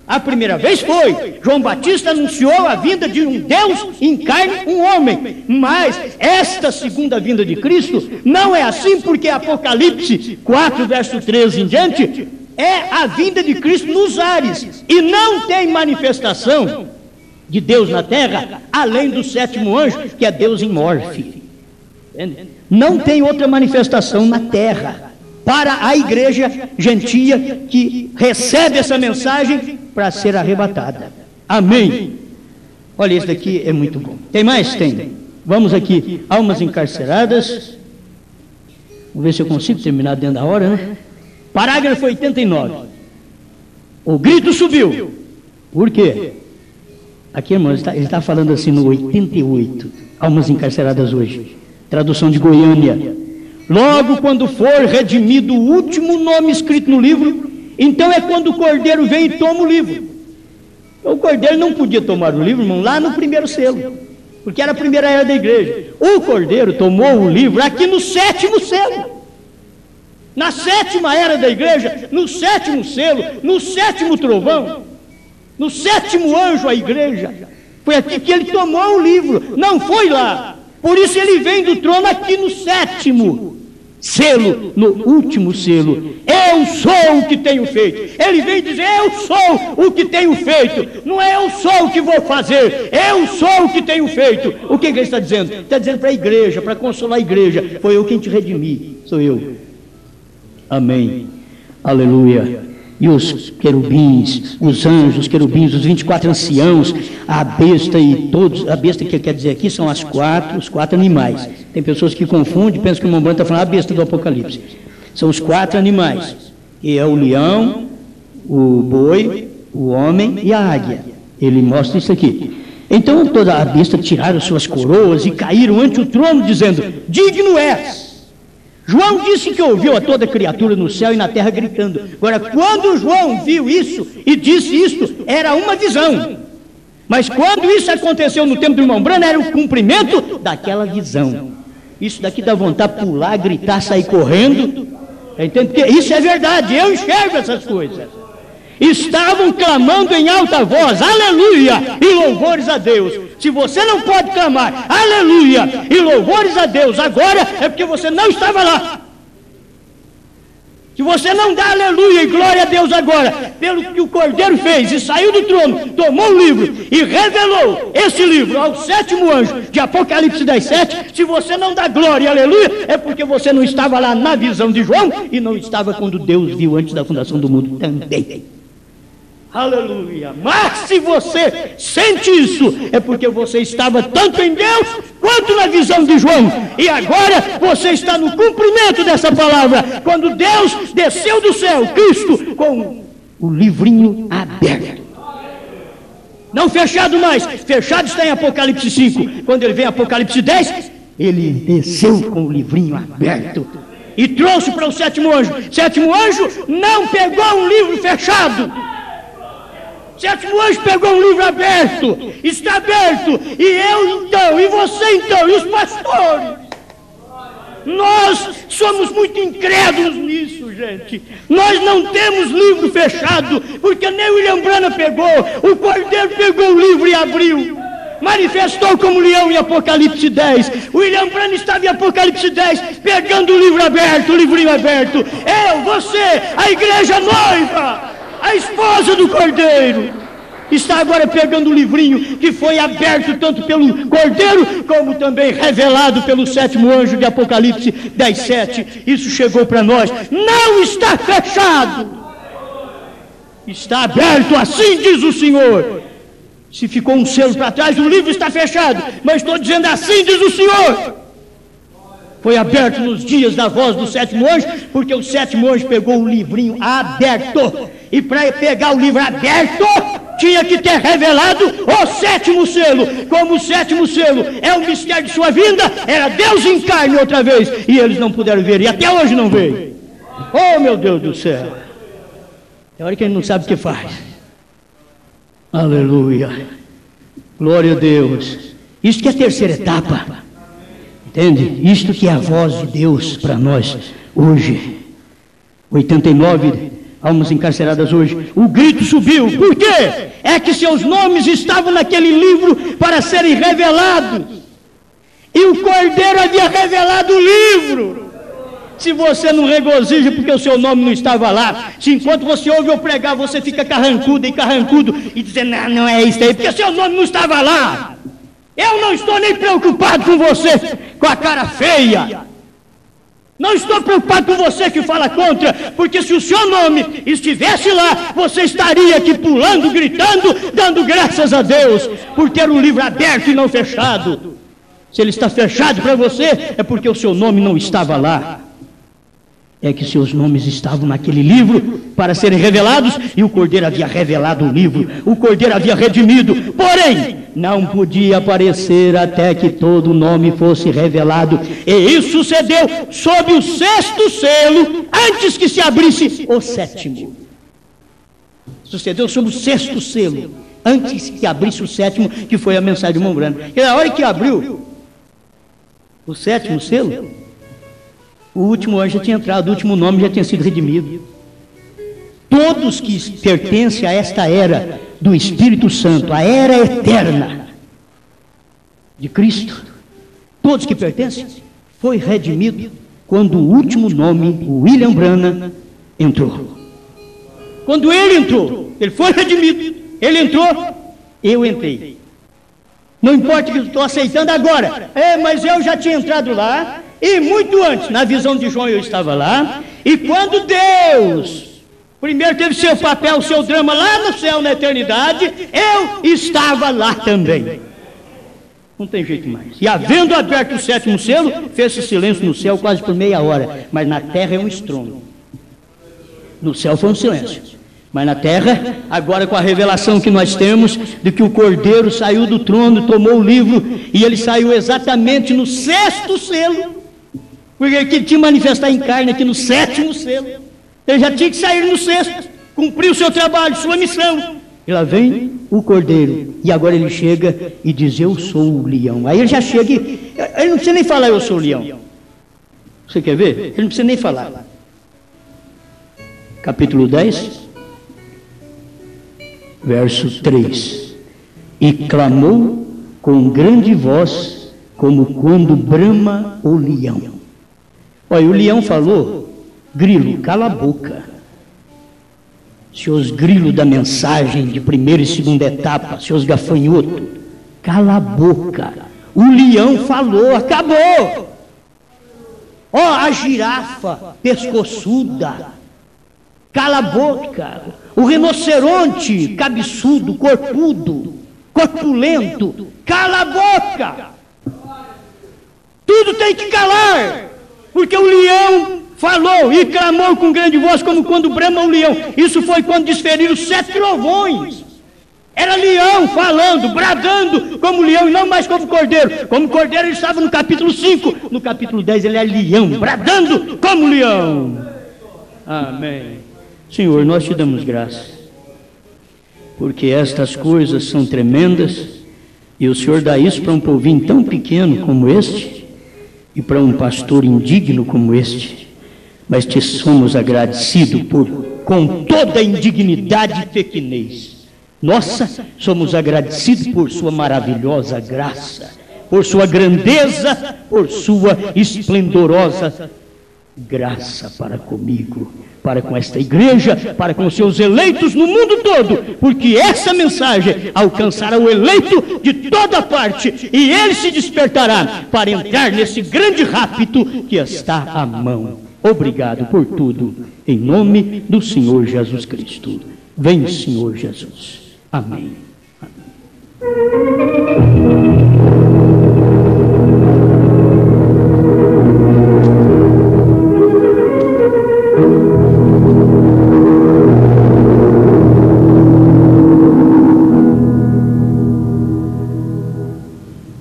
A primeira vez foi. João Batista anunciou a vinda de um Deus em carne, um homem. Mas esta segunda vinda de Cristo não é assim, porque Apocalipse 4, verso 13 em diante, é a vinda de Cristo nos ares. E não tem manifestação de Deus na terra, além do 7º anjo, que é Deus em morfe. Não tem outra manifestação na terra para a igreja gentia que recebe essa mensagem para ser arrebatada. Amém. Olha, esse daqui é muito bom. Tem mais? Tem. Vamos aqui. Almas encarceradas. Vamos ver se eu consigo terminar dentro da hora, né? Parágrafo 89. O grito subiu. Por quê? Aqui, irmãos, ele está falando assim no 88. Almas encarceradas hoje. Tradução de Goiânia. Logo quando for redimido o último nome escrito no livro, então é quando o cordeiro vem e toma o livro. O cordeiro não podia tomar o livro, irmão, lá no primeiro selo, porque era a primeira era da igreja. O cordeiro tomou o livro aqui no 7º selo, na 7ª era da igreja, no 7º selo, no 7º trovão, no 7º anjo à igreja. Foi aqui que ele tomou o livro, não foi lá. Por isso ele vem do trono aqui no 7º selo, no último selo. Eu sou o que tenho feito. Ele vem dizer, eu sou o que tenho feito. Não é eu sou o que vou fazer, eu sou o que tenho feito. O que ele está dizendo? Está dizendo para a igreja, para consolar a igreja. Foi eu quem te redimi, sou eu. Amém, aleluia. E os querubins, os anjos, os querubins, os 24 anciãos, a besta e todos, a besta que quer dizer aqui são os quatro animais. Tem pessoas que confundem, pensam que o irmão Branco está falando a besta do Apocalipse. São os 4 animais, que é o leão, o boi, o homem e a águia. Ele mostra isso aqui. Então toda a besta tiraram suas coroas e caíram ante o trono, dizendo, digno és. João disse que ouviu a toda criatura no céu e na terra gritando. Agora, quando João viu isso e disse isto, era uma visão. Mas quando isso aconteceu no tempo do irmão Branham, era o cumprimento daquela visão. Isso daqui dá vontade de pular, gritar, sair correndo. Entende? Porque isso é verdade, eu enxergo essas coisas. Estavam clamando em alta voz, aleluia, e louvores a Deus. Se você não pode clamar, aleluia, e louvores a Deus agora, é porque você não estava lá. Se você não dá aleluia e glória a Deus agora, pelo que o Cordeiro fez e saiu do trono, tomou o livro e revelou esse livro ao 7º anjo de Apocalipse 10:7, se você não dá glória e aleluia, é porque você não estava lá na visão de João e não estava quando Deus viu antes da fundação do mundo também. Aleluia. Mas se você sente isso, é porque você estava tanto em Deus quanto na visão de João. E agora você está no cumprimento dessa palavra, quando Deus desceu do céu, Cristo, com o livrinho aberto. Não fechado mais, fechado está em Apocalipse 5. Quando ele vem em Apocalipse 10, ele desceu com o livrinho aberto e trouxe para o 7º anjo. 7º anjo não pegou um livro fechado. 7º anjo pegou um livro aberto, está aberto, e eu então, e você então, e os pastores. Nós somos muito incrédulos nisso, gente. Nós não temos livro fechado, porque nem o William Branham pegou, o Cordeiro pegou o livro e abriu. Manifestou como leão em Apocalipse 10. O William Branham estava em Apocalipse 10, pegando o livro aberto, o livrinho aberto. Eu, você, a igreja noiva, a esposa do Cordeiro, está agora pegando o livrinho que foi aberto tanto pelo Cordeiro, como também revelado pelo 7º anjo de Apocalipse 10:7. Isso chegou para nós. Não está fechado, está aberto, assim diz o Senhor. Se ficou um selo para trás, o livro está fechado, mas estou dizendo assim diz o Senhor. Foi aberto nos dias da voz do 7º anjo, porque o 7º anjo pegou o livrinho aberto. E para pegar o livro aberto, tinha que ter revelado o 7º selo. Como o 7º selo é o mistério de sua vinda, era Deus em carne outra vez. E eles não puderam ver, e até hoje não veio. Oh, meu Deus do céu. É hora que ele não sabe o que faz. Aleluia. Glória a Deus. Isso que é a terceira etapa. Entende? Isto que é a voz de Deus para nós hoje. 89 almas encarceradas hoje. O grito subiu. Por quê? É que seus nomes estavam naquele livro para serem revelados. E o Cordeiro havia revelado o livro. Se você não regozija porque o seu nome não estava lá, se enquanto você ouve eu pregar, você fica carrancudo e dizendo, não é isso aí, porque seu nome não estava lá. Eu não estou nem preocupado com você, com a cara feia. Não estou preocupado com você que fala contra, porque se o seu nome estivesse lá, você estaria aqui pulando, gritando, dando graças a Deus, por ter um livro aberto e não fechado. Se ele está fechado para você, é porque o seu nome não estava lá. É que seus nomes estavam naquele livro para serem revelados, e o Cordeiro havia revelado o livro, o Cordeiro havia redimido, porém, não podia aparecer até que todo o nome fosse revelado, e isso sucedeu sob o 6º selo, antes que se abrisse o 7º. Sucedeu sob o 6º selo, antes que abrisse o 7º, que foi a mensagem de irmão Branham. E na hora que abriu o 7º selo, o último anjo já tinha entrado, o último nome já tinha sido redimido. Todos que pertencem a esta era do Espírito Santo, a era eterna de Cristo, todos que pertencem, foi redimido quando o último nome, o William Branham, entrou. Quando ele entrou, ele foi redimido, ele entrou, eu entrei. Não importa que eu estou aceitando agora, mas eu já tinha entrado lá, e muito antes, na visão de João eu estava lá, e quando Deus primeiro teve seu papel, seu drama lá no céu, na eternidade, eu estava lá também. Não tem jeito mais. E havendo aberto o 7º selo, fez-se silêncio no céu quase por meia hora, mas na terra é um estrondo. No céu foi um silêncio, mas na terra, agora com a revelação que nós temos, de que o Cordeiro saiu do trono, tomou o livro, e ele saiu exatamente no 6º selo, porque ele tinha que manifestar em carne aqui no 7º selo. Ele já tinha que sair no 6º, cumprir o seu trabalho, sua missão. E lá vem o Cordeiro, e agora ele chega e diz: eu sou o leão. Aí ele já chega e ele não precisa nem falar: eu sou o leão. Você quer ver? Ele não precisa nem falar. Capítulo 10, verso 3. E clamou com grande voz, como quando brama o leão. Olha, o leão falou: grilo, cala a boca. Seus grilos da mensagem de primeira e segunda etapa, seus gafanhotos, cala a boca. O leão falou, acabou. A girafa pescoçuda, cala a boca. O rinoceronte cabeçudo, corpudo, corpulento, cala a boca. Tudo tem que calar, porque o leão falou e clamou com grande voz, como quando brama o leão. Isso foi quando desferiram 7 trovões. Era leão falando, bradando como leão, e não mais como cordeiro. Como cordeiro ele estava no capítulo 5. No capítulo 10 ele é leão, bradando como leão. Amém. Senhor, nós te damos graça, porque estas coisas são tremendas, e o Senhor dá isso para um povinho tão pequeno como este, e para um pastor indigno como este. Mas te somos agradecidos com toda a indignidade e pequenez. Nossa, somos agradecidos por sua maravilhosa graça, por sua grandeza, por sua esplendorosa graça para comigo, para com esta igreja, para com seus eleitos no mundo todo, porque essa mensagem alcançará o eleito de toda parte, e ele se despertará para entrar nesse grande rapto que está à mão. Obrigado por tudo, em nome do Senhor Jesus Cristo. Vem, Senhor Jesus. Amém.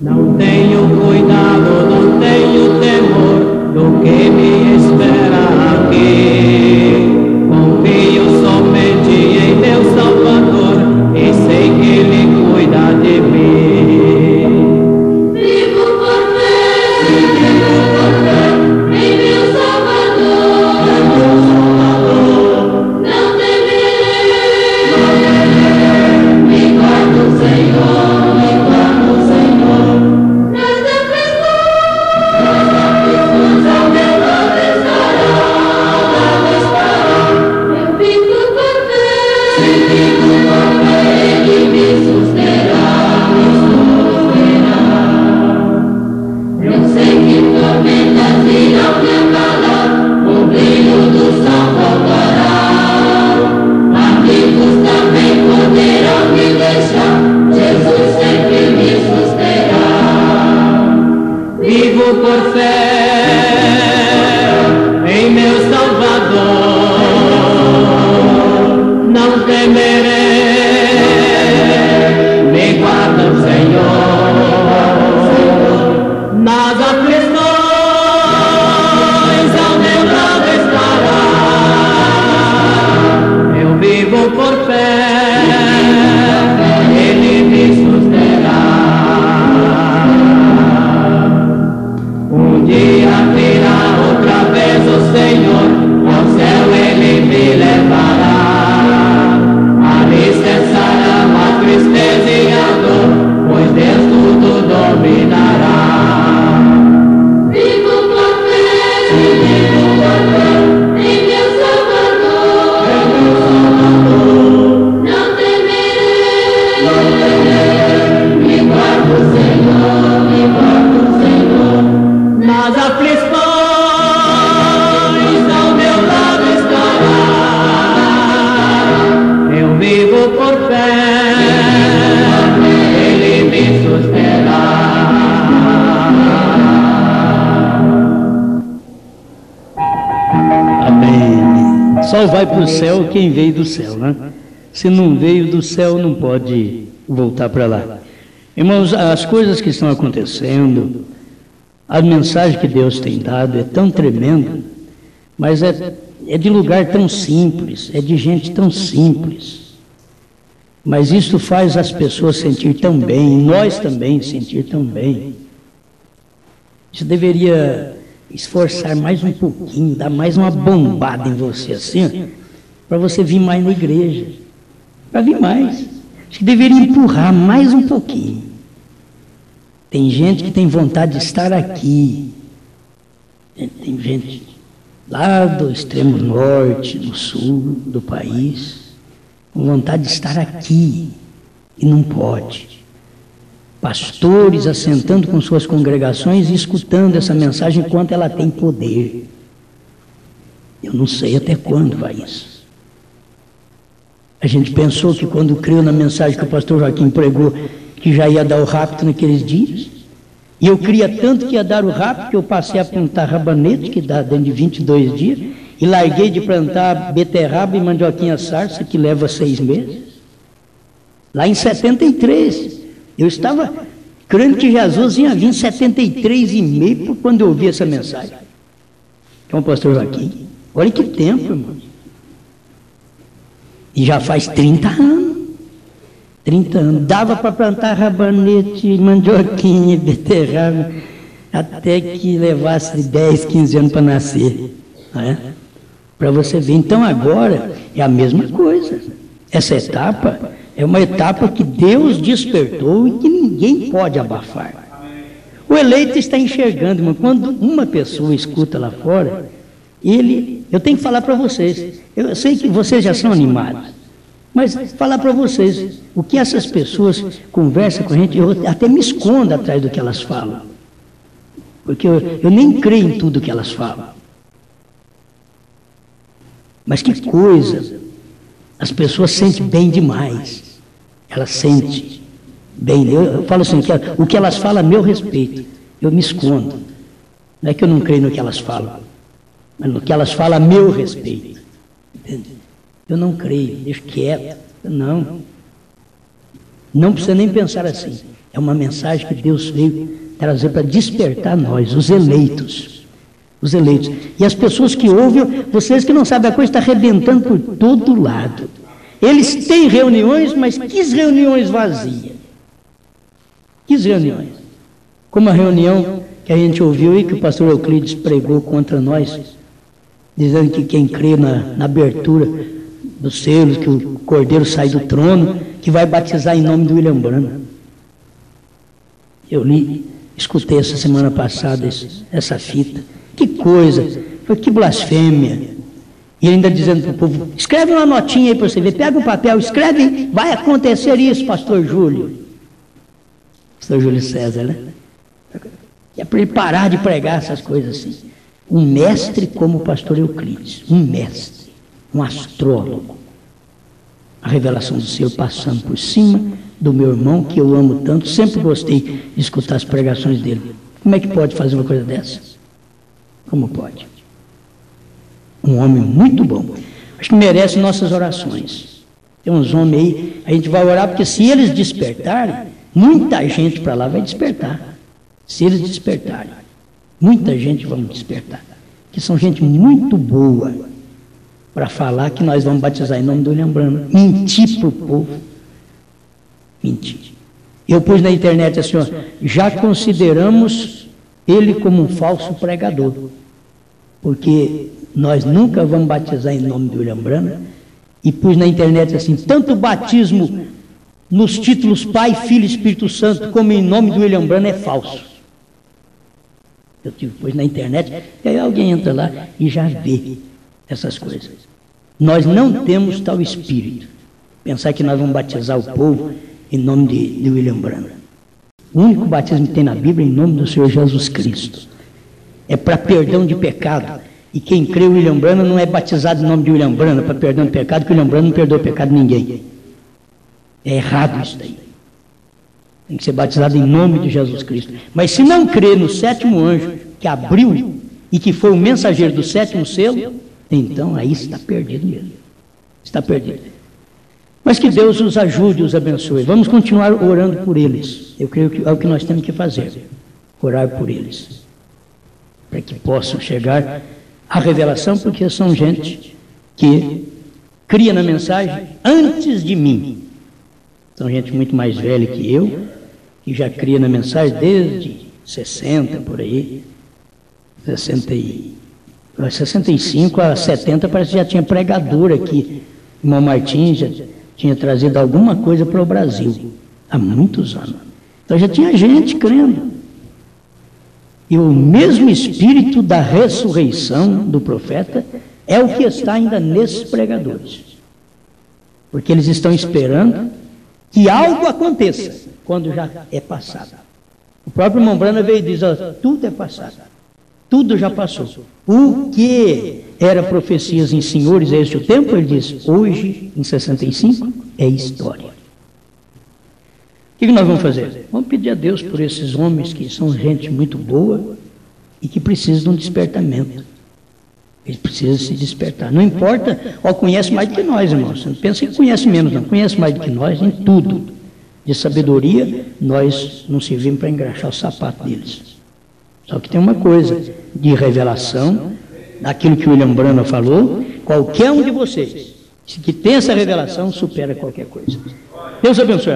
Não tenho cuidado, não tenho temor do que me espera aqui. Confio somente em meu Salvador e sei que Ele cuida de mim. Vivo por fé em meu Salvador. Não temerei, me guarda o Senhor, me guarda o Senhor. Nas aflições ao meu lado. Amém. Só vai para o céu quem veio do céu, né? Se não veio do céu, não pode voltar para lá. Irmãos, as coisas que estão acontecendo, a mensagem que Deus tem dado é tão tremenda, mas é de lugar tão simples, é de gente tão simples. Mas isso faz as pessoas sentir tão bem, nós também sentir tão bem. Isso deveria esforçar mais um pouquinho, dar mais uma bombada em você assim, para você vir mais na igreja, para vir mais. Acho que deveria empurrar mais um pouquinho. Tem gente que tem vontade de estar aqui, tem gente lá do extremo norte, no sul do país, com vontade de estar aqui e não pode. Pastores assentando com suas congregações e escutando essa mensagem enquanto ela tem poder. Eu não sei até quando vai isso. A gente pensou que quando creu na mensagem que o pastor Joaquim pregou, que já ia dar o rapto naqueles dias, e eu cria tanto que ia dar o rapto, que eu passei a plantar rabanete, que dá dentro de 22 dias, e larguei de plantar beterraba e mandioquinha sarça, que leva 6 meses. Lá em 73, eu estava crendo que Jesus ia vir em 73,5 quando eu ouvi essa mensagem. Então, pastor Joaquim, olha que tempo, irmão. E já faz 30 anos. 30 anos. Dava para plantar rabanete, mandioquinha, beterraba, até que levasse 10, 15 anos para nascer. Né? Para você ver. Então agora é a mesma coisa. Essa etapa é uma etapa que Deus despertou e que ninguém pode abafar. O eleito está enxergando, irmão. Quando uma pessoa escuta lá fora, eu tenho que falar para vocês. Eu sei que vocês já são animados, mas falar para vocês o que essas pessoas conversam com a gente, eu até me escondo atrás do que elas falam, porque eu nem creio em tudo que elas falam. Mas que coisa, as pessoas sentem bem demais, elas sentem bem. Eu falo assim, o que elas falam a meu respeito, eu me escondo. Não é que eu não creio no que elas falam, mas no que elas falam a meu respeito. Entende? Eu não creio, deixo quieto. Não precisa nem pensar assim. É uma mensagem que Deus veio trazer para despertar nós, os eleitos. Os eleitos. E as pessoas que ouvem, vocês que não sabem, a coisa está arrebentando por todo lado. Eles têm reuniões, mas que reuniões vazias. Que reuniões? Como a reunião que a gente ouviu e que o pastor Euclides pregou contra nós, dizendo que quem crê na abertura dos selos, que o Cordeiro sai do trono, que vai batizar em nome do William Branham. Eu escutei essa semana passada essa fita. Que coisa, que blasfêmia. E ainda dizendo para o povo, escreve uma notinha aí para você ver, pega um papel, escreve, vai acontecer isso, pastor Júlio. Pastor Júlio César, né? É para ele parar de pregar essas coisas assim. Um mestre como o pastor Euclides, um mestre, um astrólogo. A revelação do Senhor passando por cima do meu irmão, que eu amo tanto, sempre gostei de escutar as pregações dele. Como é que pode fazer uma coisa dessa? Como pode? Um homem muito bom. Acho que merece nossas orações. Tem uns homens aí, a gente vai orar, porque se eles despertarem, muita gente para lá vai despertar. Se eles despertarem, muita gente vai despertar. Que são gente muito boa para falar que nós vamos batizar em nome do William Branham. Mentir para o povo. Mentir. Eu pus na internet assim, ó, já consideramos ele como um falso pregador, porque nós nunca vamos batizar em nome do William Branham. E pus na internet assim, tanto o batismo nos títulos Pai, Filho e Espírito Santo, como em nome do William Branham, é falso. Eu pus na internet, e aí alguém entra lá e já vê essas coisas. Nós não temos tal espírito. Pensar que nós vamos batizar o povo em nome de William Branham. O único batismo que tem na Bíblia é em nome do Senhor Jesus Cristo. É para perdão de pecado. E quem crê em William Branham não é batizado em nome de William Branham para perdão de pecado, porque William Branham não perdoa pecado de ninguém. É errado isso daí. Tem que ser batizado em nome de Jesus Cristo. Mas se não crê no sétimo anjo que abriu e que foi o mensageiro do 7º selo, então aí está perdido mesmo. Está perdido. Mas que Deus os ajude, os abençoe. Vamos continuar orando por eles. Eu creio que é o que nós temos que fazer. Orar por eles. Para que possam chegar à revelação, porque são gente que cria na mensagem antes de mim. São gente muito mais velha que eu, que já cria na mensagem desde 60, por aí. 65 a 70, parece que já tinha pregador aqui. O irmão Martins já tinha trazido alguma coisa para o Brasil, há muitos anos. Então já tinha gente crendo. E o mesmo espírito da ressurreição do profeta é o que está ainda nesses pregadores. Porque eles estão esperando que algo aconteça, quando já é passado. O próprio irmão Brana veio e diz, ó, tudo é passado. Tudo já passou. O que era profecias em senhores a este tempo, ele diz, hoje, em 65, é história. O que nós vamos fazer? Vamos pedir a Deus por esses homens que são gente muito boa e que precisam de um despertamento. Eles precisam se despertar. Não importa, ó, conhece mais do que nós, irmãos. Não pensa que conhece menos, não. Conhece mais do que nós em tudo. De sabedoria, nós não servimos para engraxar o sapato deles. Só que tem uma coisa, de revelação, aquilo que o William Branham falou, qualquer um de vocês, que tem essa revelação, supera qualquer coisa. Deus abençoe.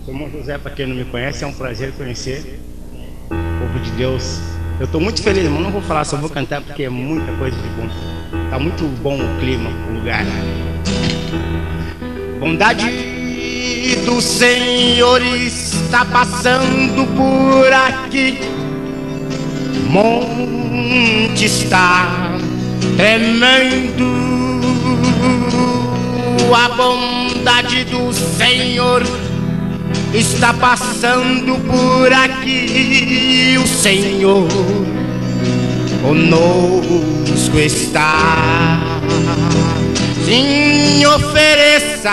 Sou irmão José, para quem não me conhece, é um prazer conhecer o povo de Deus. Eu estou muito feliz, irmão, não vou falar, só vou cantar porque é muita coisa de bom. Está muito bom o clima, o lugar. Bondade do Senhor está passando por aqui. Monte está tremendo. A bondade do Senhor está passando por aqui. O Senhor conosco está. Sim, ofereça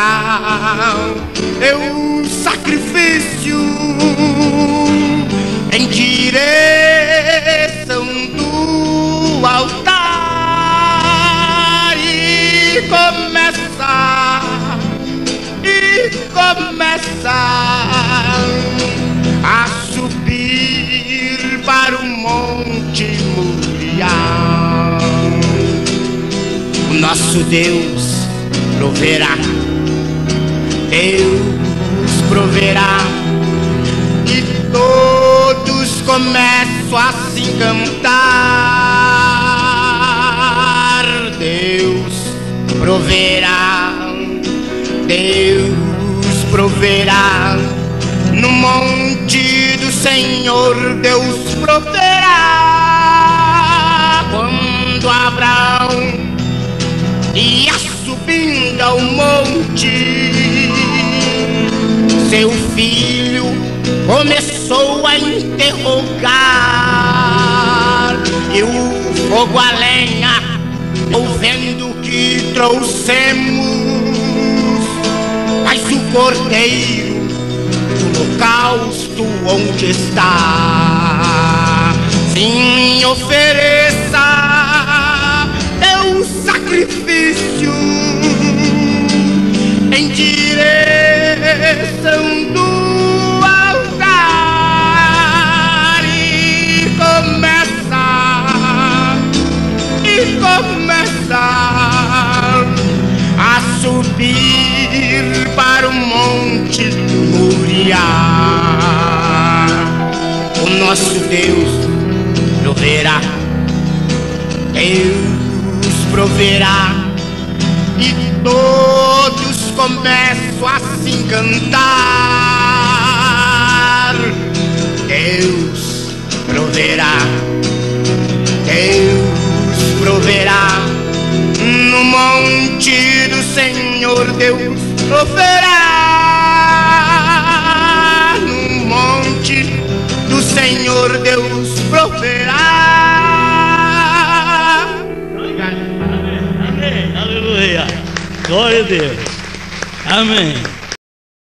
o sacrifício em direção do altar e começa a subir para o Monte Moriá. O nosso Deus proverá, Deus proverá, e todos começam a se encantar. Deus proverá, Deus proverá, no monte do Senhor Deus proverá. Quando Abraão ia subindo ao monte, seu filho começou a interrogar, e o fogo a lenha, ouvendo que trouxemos, mas o cordeiro do holocausto onde está? Sim, ofereça teu sacrifício em direção do altar e começa a subir para o Monte Moriá. O nosso Deus proverá, Deus proverá, e todos começam a se encantar. Deus proverá, Deus proverá, no monte do Senhor Deus proverá, no monte do Senhor Deus proverá. Amém, aleluia, glória a Deus, amém.